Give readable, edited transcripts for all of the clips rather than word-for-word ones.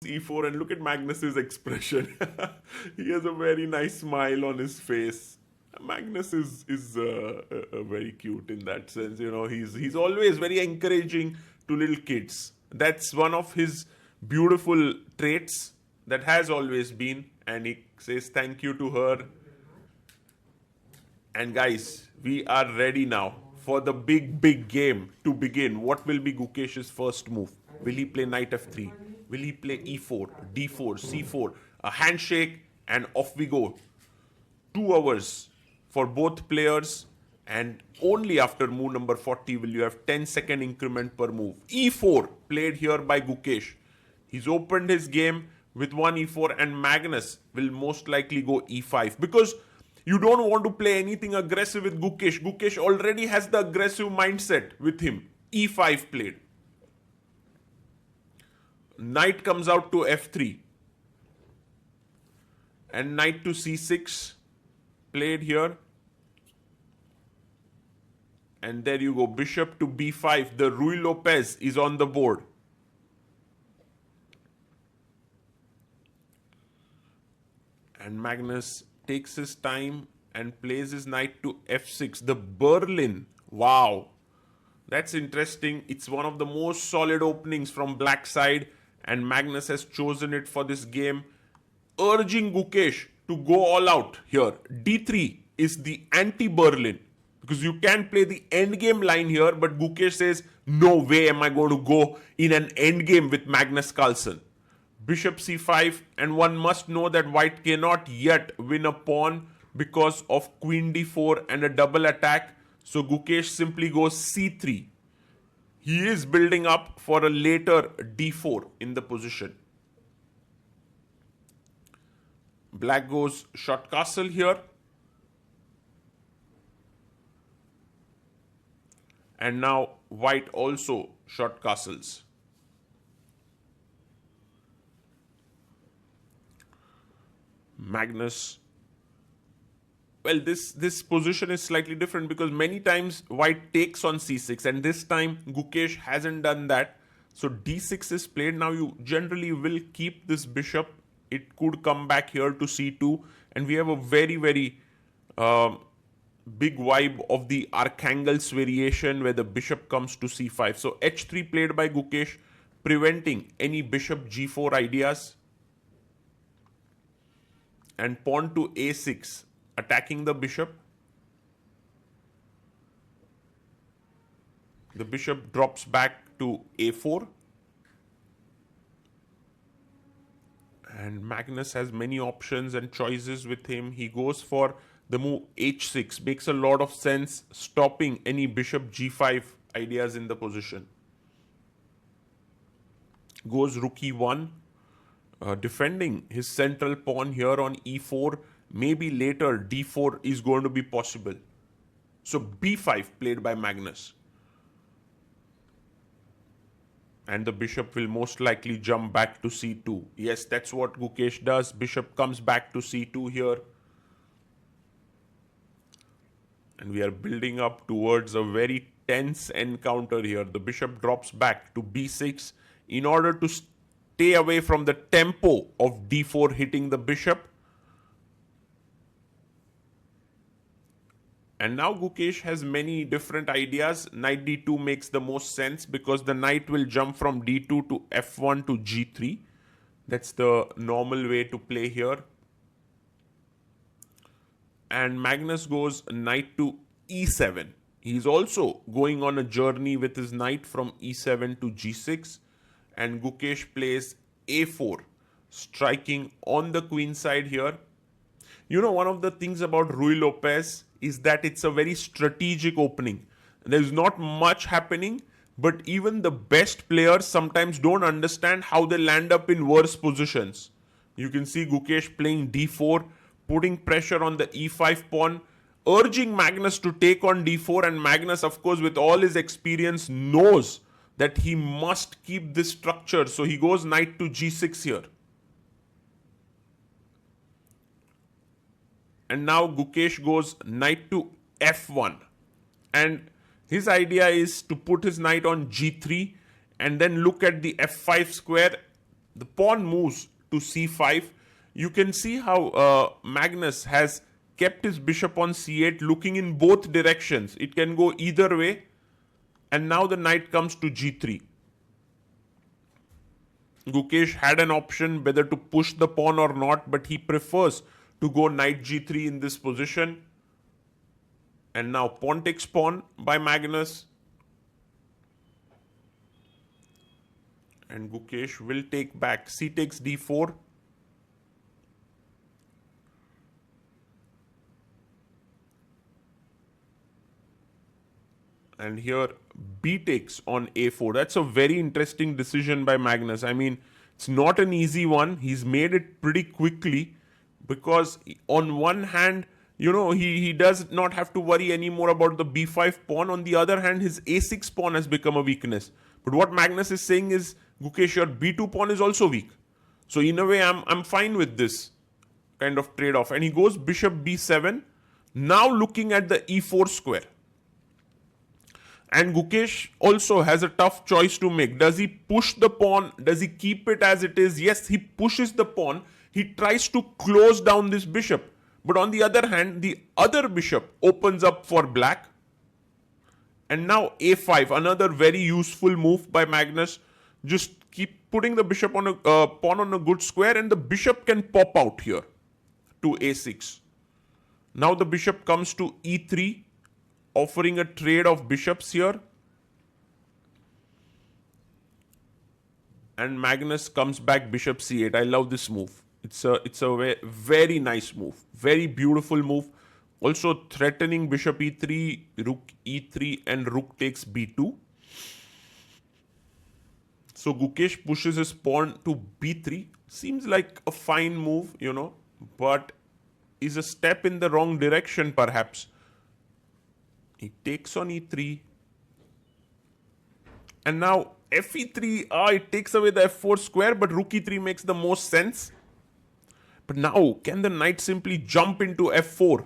e4 and look at Magnus's expression. He has a very nice smile on his face. Magnus is very cute in that sense. He's always very encouraging to little kids. That's one of his beautiful traits that has always been, and he says thank you to her. And guys, we are ready now for the big game to begin. What will be Gukesh's first move? Will he play knight f3? Will he play e4, d4, c4? A handshake and off we go. 2 hours for both players, and only after move number 40 will you have 10-second increment per move. e4 played here by Gukesh. He's opened his game with one e4, and Magnus will most likely go e5 because you don't want to play anything aggressive with Gukesh. Gukesh already has the aggressive mindset with him. e5 played. Knight comes out to f3. And knight to c6 played here. And there you go. Bishop to b5. The Ruy Lopez is on the board. And Magnus takes his time and plays his knight to f6. The Berlin. Wow. That's interesting. It's one of the most solid openings from black side, and Magnus has chosen it for this game, urging Gukesh to go all out here. d3 is the anti-Berlin because you can play the endgame line here, but Gukesh says, no way am I going to go in an endgame with Magnus Carlsen. Bishop c5, and one must know that white cannot yet win a pawn because of queen d4 and a double attack. So Gukesh simply goes c3. He is building up for a later d4 in the position. Black goes short castle here. And now white also short castles. Magnus. Well, this position is slightly different because many times white takes on c6, and this time Gukesh hasn't done that. So d6 is played. Now you generally will keep this bishop. It could come back here to c2, and we have a very big vibe of the Archangel's variation where the bishop comes to c5. So h3 played by Gukesh, preventing any bishop g4 ideas. And pawn to a6, attacking the bishop. The bishop drops back to a4. And Magnus has many options and choices with him. He goes for the move h6. Makes a lot of sense, stopping any bishop g5 ideas in the position. Goes rook e1. Defending his central pawn here on e4. Maybe later d4 is going to be possible. So b5 played by Magnus. And the bishop will most likely jump back to c2. Yes, that's what Gukesh does. Bishop comes back to c2 here. And we are building up towards a very tense encounter here. The bishop drops back to b6 in order to stay away from the tempo of d4 hitting the bishop. And now Gukesh has many different ideas. Knight d2 makes the most sense because the knight will jump from d2 to f1 to g3. That's the normal way to play here. And Magnus goes knight to e7. He's also going on a journey with his knight from e7 to g6. And Gukesh plays a4, striking on the queen side here. You know, one of the things about Ruy Lopez is that it's a very strategic opening. There's not much happening, but even the best players sometimes don't understand how they land up in worse positions. You can see Gukesh playing d4, putting pressure on the e5 pawn, urging Magnus to take on d4, and Magnus, of course, with all his experience, knows that he must keep this structure. So he goes knight to g6 here. And now Gukesh goes knight to f1. And his idea is to put his knight on g3 and then look at the f5 square the pawn moves to c5. You can see how Magnus has kept his bishop on c8 looking in both directions. It can go either way. And now the knight comes to g3. Gukesh had an option whether to push the pawn or not, but he prefers to go knight g3 in this position. And now pawn takes pawn by Magnus. And Gukesh will take back. C takes d4. And here B takes on A4. That's a very interesting decision by Magnus. I mean, it's not an easy one. He's made it pretty quickly because on one hand, he does not have to worry anymore about the B5 pawn. On the other hand, his A6 pawn has become a weakness. But what Magnus is saying is, Gukesh, your B2 pawn is also weak. So in a way, I'm fine with this kind of trade-off. And he goes bishop B7, now looking at the E4 square. And Gukesh also has a tough choice to make. Does he push the pawn? Does he keep it as it is? Yes, he pushes the pawn. He tries to close down this bishop. But on the other hand, the other bishop opens up for black. And now A5, another very useful move by Magnus. Just keep putting the bishop on a pawn on a good square, and the bishop can pop out here to A6. Now the bishop comes to E3, offering a trade of bishops here. And Magnus comes back bishop C8. I love this move. It's a very nice move. Very beautiful move. Also threatening bishop E3, rook E3, and rook takes B2. So Gukesh pushes his pawn to B3. Seems like a fine move, but is a step in the wrong direction perhaps. He takes on E3. And now Fe3, it takes away the F4 square, but rook E3 makes the most sense. But now, can the knight simply jump into F4?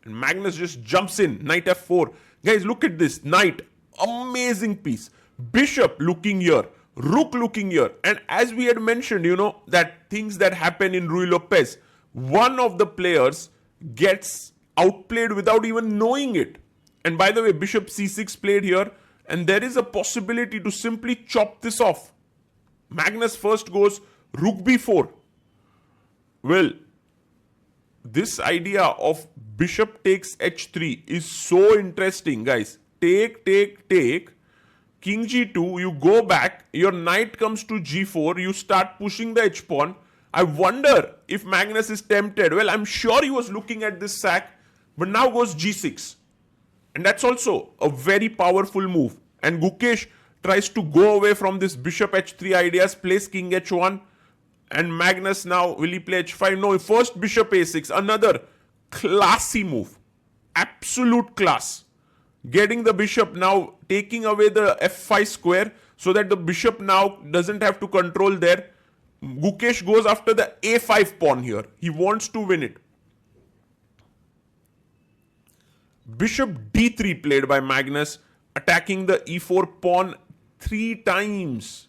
And Magnus just jumps in, knight F4. Guys, look at this, knight, amazing piece. Bishop looking here, rook looking here. And as we had mentioned, that things that happen in Ruy Lopez, one of the players gets outplayed without even knowing it. And by the way, bishop c6 played here, and there is a possibility to simply chop this off. Magnus first goes rook b4. Well, this idea of bishop takes h3 is so interesting, guys. Take, king g2, you go back, your knight comes to g4, you start pushing the h-pawn. I wonder if Magnus is tempted. Well, I'm sure he was looking at this sack, but now goes g6. And that's also a very powerful move. And Gukesh tries to go away from this bishop h3 ideas, plays king h1. And Magnus now, will he play h5? No, first bishop a6. Another classy move. Absolute class. Getting the bishop now, taking away the f5 square so that the bishop now doesn't have to control there. Gukesh goes after the a5 pawn here. He wants to win it. Bishop d3 played by Magnus, attacking the e4 pawn 3 times.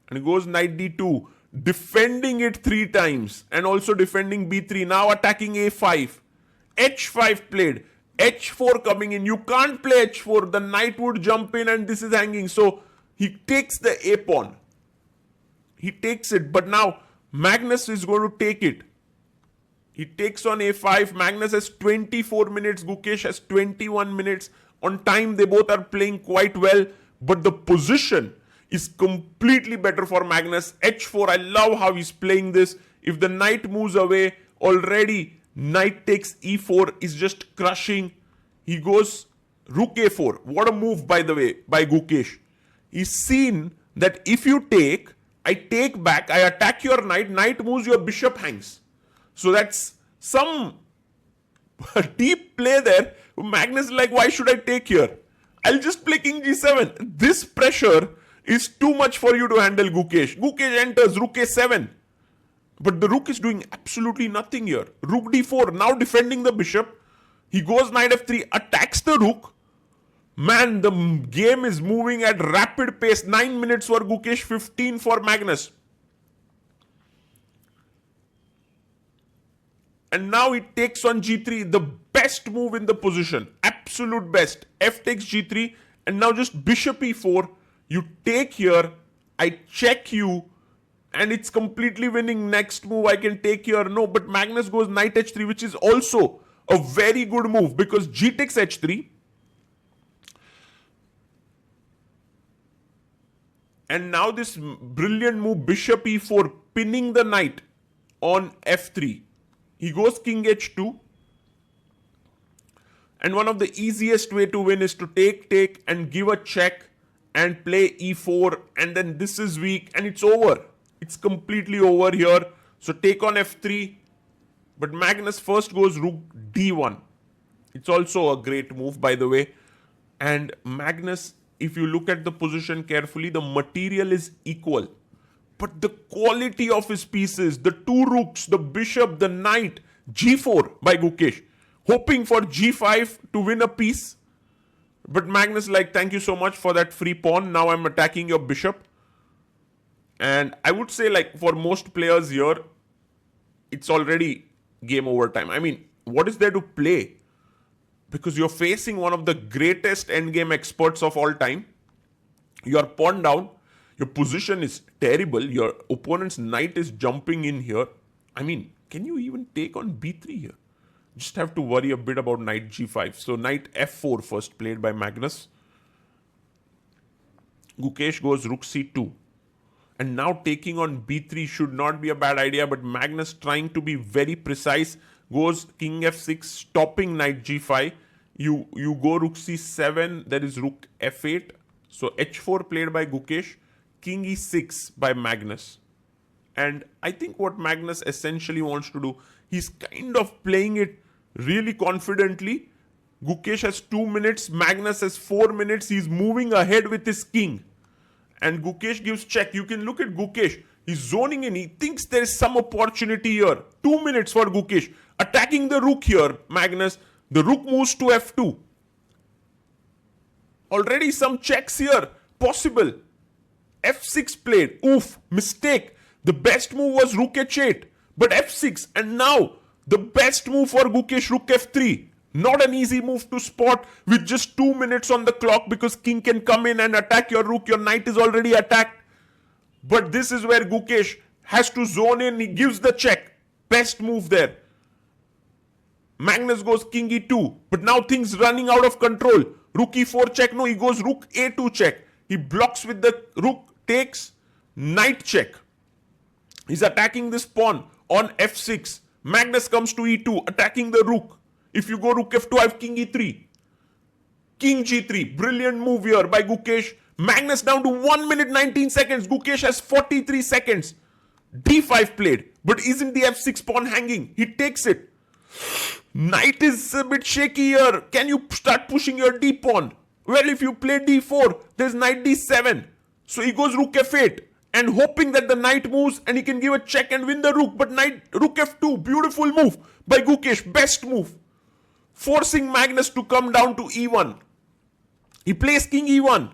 And he goes knight d2, defending it 3 times, and also defending b3. Now attacking a5. h5 played. h4 coming in. You can't play h4. The knight would jump in and this is hanging. So he takes the a pawn. He takes it, but now Magnus is going to take it. He takes on a5. Magnus has 24 minutes. Gukesh has 21 minutes. On time, they both are playing quite well. But the position is completely better for Magnus. h4, I love how he's playing this. If the knight moves away, already knight takes e4 is just crushing. He goes rook a4. What a move, by the way, by Gukesh. He's seen that if you take, I take back, I attack your knight, knight moves, your bishop hangs. So that's some deep play there. Magnus is like, why should I take here? I'll just play king g7. This pressure is too much for you to handle, Gukesh. Gukesh enters rook a7. But the rook is doing absolutely nothing here. Rook d4, now defending the bishop. He goes knight f3, attacks the rook. Man, the game is moving at rapid pace. 9 minutes for Gukesh, 15 for Magnus. And now it takes on g3, the best move in the position. Absolute best. F takes g3. And now just bishop e4. You take here. I check you. And it's completely winning. Next move I can take here. No, but Magnus goes knight h3, which is also a very good move because g takes h3. And now this brilliant move, bishop e4, pinning the knight on f3. He goes king h2. And one of the easiest way to win is to take, and give a check and play e4. And then this is weak and it's over. It's completely over here. So take on f3. But Magnus first goes rook d1. It's also a great move, by the way. And Magnus, if you look at the position carefully, the material is equal. But the quality of his pieces, the two rooks, the bishop, the knight, g4 by Gukesh, hoping for g5 to win a piece. But Magnus like, thank you so much for that free pawn. Now I'm attacking your bishop. And I would say like for most players here, it's already game over time. I mean, what is there to play? Because you're facing one of the greatest endgame experts of all time. You're pawn down. Your position is terrible. Your opponent's knight is jumping in here. I mean, can you even take on b3 here? Just have to worry a bit about knight g5. So knight f4 first played by Magnus. Gukesh goes rook c2. And now taking on b3 should not be a bad idea. But Magnus trying to be very precise. Goes king f6, stopping knight g5. You go rook c7. There is rook f8. So h4 played by Gukesh. King e6 by Magnus. And I think what Magnus essentially wants to do, he's kind of playing it really confidently. Gukesh has 2 minutes. Magnus has 4 minutes. He's moving ahead with his king. And Gukesh gives check. You can look at Gukesh. He's zoning in. He thinks there is some opportunity here. 2 minutes for Gukesh. Attacking the rook here, Magnus. The rook moves to f2. Already some checks here. Possible. f6 played. Oof. Mistake. The best move was rook h8. But f6. And now the best move for Gukesh, rook f3. Not an easy move to spot with just 2 minutes on the clock because king can come in and attack your rook. Your knight is already attacked. But this is where Gukesh has to zone in. He gives the check. Best move there. Magnus goes king e2. But now things running out of control. Rook e4 check. No, he goes rook a2 check. He blocks with the rook, takes, knight check. He's attacking this pawn on f6. Magnus comes to e2, attacking the rook. If you go rook f2, I have king e3. King g3. Brilliant move here by Gukesh. Magnus down to 1 minute 19 seconds. Gukesh has 43 seconds. d5 played. But isn't the f6 pawn hanging? He takes it. Knight is a bit shaky here. Can you start pushing your d pawn? Well, if you play d4, there's knight d7. So he goes rook f8. And hoping that the knight moves and he can give a check and win the rook. But rook f2. Beautiful move by Gukesh. Best move. Forcing Magnus to come down to e1. He plays king e1.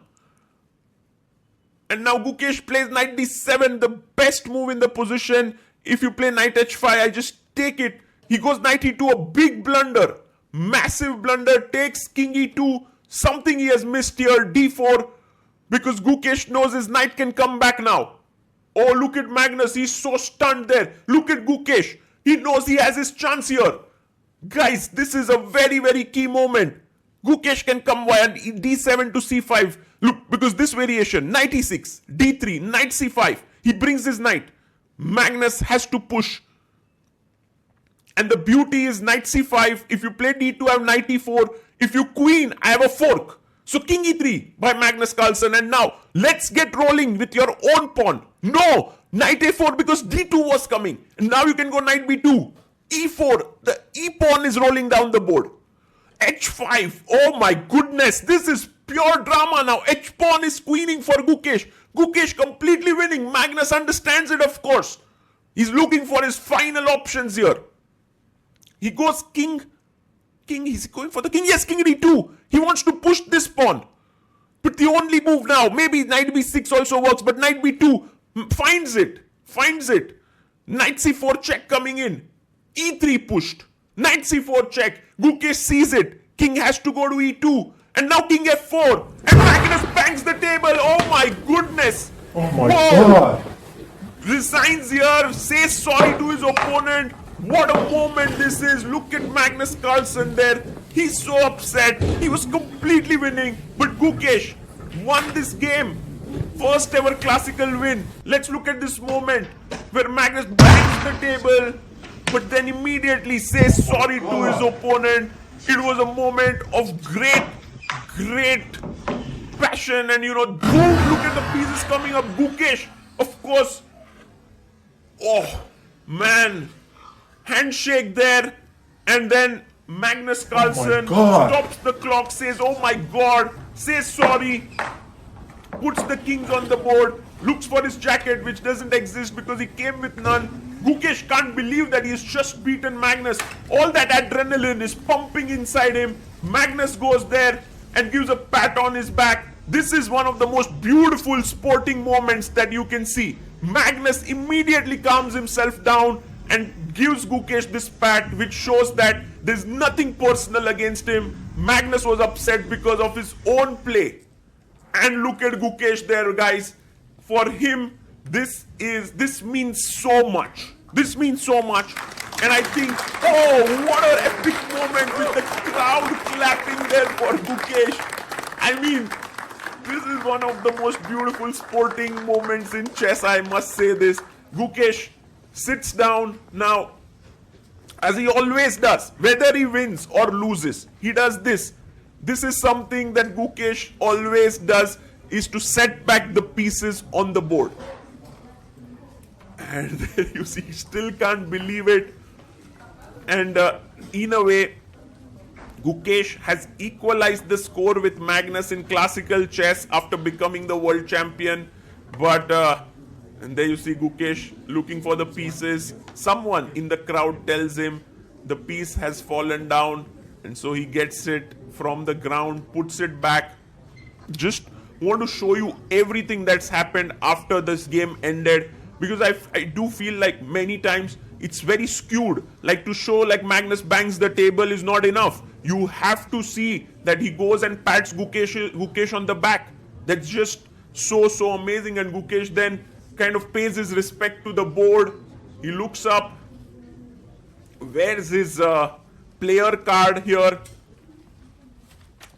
And now Gukesh plays knight d7. The best move in the position. If you play knight h5, I just take it. He goes knight e2. A big blunder. Massive blunder. Takes king e2. Something he has missed here. d4. Because Gukesh knows his knight can come back now. Oh, look at Magnus. He's so stunned there. Look at Gukesh. He knows he has his chance here. Guys, this is a very, very key moment. Gukesh can come via d7 to c5. Look, because this variation, knight e6, d3, knight c5. He brings his knight. Magnus has to push. And the beauty is knight c5. If you play d2, I have knight e4. If you queen, I have a fork. So king e3 by Magnus Carlsen. And now, let's get rolling with your own pawn. No! Knight a4 because d2 was coming. And now you can go knight b2. e4. The e pawn is rolling down the board. h5. Oh my goodness. This is pure drama now. H pawn is queening for Gukesh. Gukesh completely winning. Magnus understands it, of course. He's looking for his final options here. He goes king. He's going for the king. Yes, king d2. He wants to push this pawn. But the only move now, maybe knight b6 also works, but knight b2 finds it. Knight c4 check coming in. E3 pushed. Knight C4 check. Gukesh sees it. King has to go to E2. And now King F4. And Magnus bangs the table. Oh my goodness. Oh my god. Resigns here. Says sorry to his opponent. What a moment this is. Look at Magnus Carlsen there. He's so upset. He was completely winning. But Gukesh won this game. First ever classical win. Let's look at this moment where Magnus bangs the table, but then immediately says sorry to his opponent. It was a moment of great passion, and boom, look at the pieces coming up. Gukesh, of course. Oh, man. Handshake there, and then Magnus Carlsen stops the clock, says, oh my god, says sorry, puts the kings on the board, looks for his jacket, which doesn't exist because he came with none. Gukesh can't believe that he's just beaten Magnus. All that adrenaline is pumping inside him. Magnus goes there and gives a pat on his back. This is one of the most beautiful sporting moments that you can see. Magnus immediately calms himself down and gives Gukesh this pat, which shows that there's nothing personal against him. Magnus was upset because of his own play. And look at Gukesh there, guys. For him, this means so much. This means so much. And I think, oh, what an epic moment with the crowd clapping there for Gukesh. I mean, this is one of the most beautiful sporting moments in chess, I must say this. Gukesh sits down now, as he always does, whether he wins or loses, he does this. This is something that Gukesh always does, is to set back the pieces on the board. And there you see, he still can't believe it. And in a way, Gukesh has equalized the score with Magnus in classical chess after becoming the world champion. But and there you see Gukesh looking for the pieces. Someone in the crowd tells him the piece has fallen down, and so he gets it from the ground, puts it back. Just want to show you everything that's happened after this game ended, because I do feel like many times it's very skewed. Like, to show like Magnus bangs the table is not enough. You have to see that he goes and pats Gukesh on the back. That's just so amazing. And Gukesh then kind of pays his respect to the board. He looks up. Where's his player card here?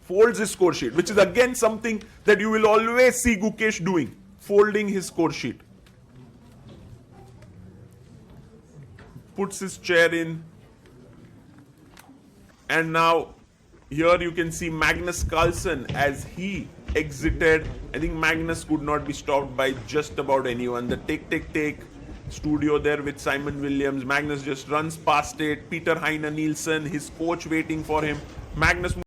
Folds his score sheet, which is again something that you will always see Gukesh doing, folding his score sheet. Puts his chair in. And now here you can see Magnus Carlsen as he exited. I think Magnus could not be stopped by just about anyone. The take studio there with Simon Williams. Magnus just runs past it. Peter Heine Nielsen, his coach, waiting for him. Magnus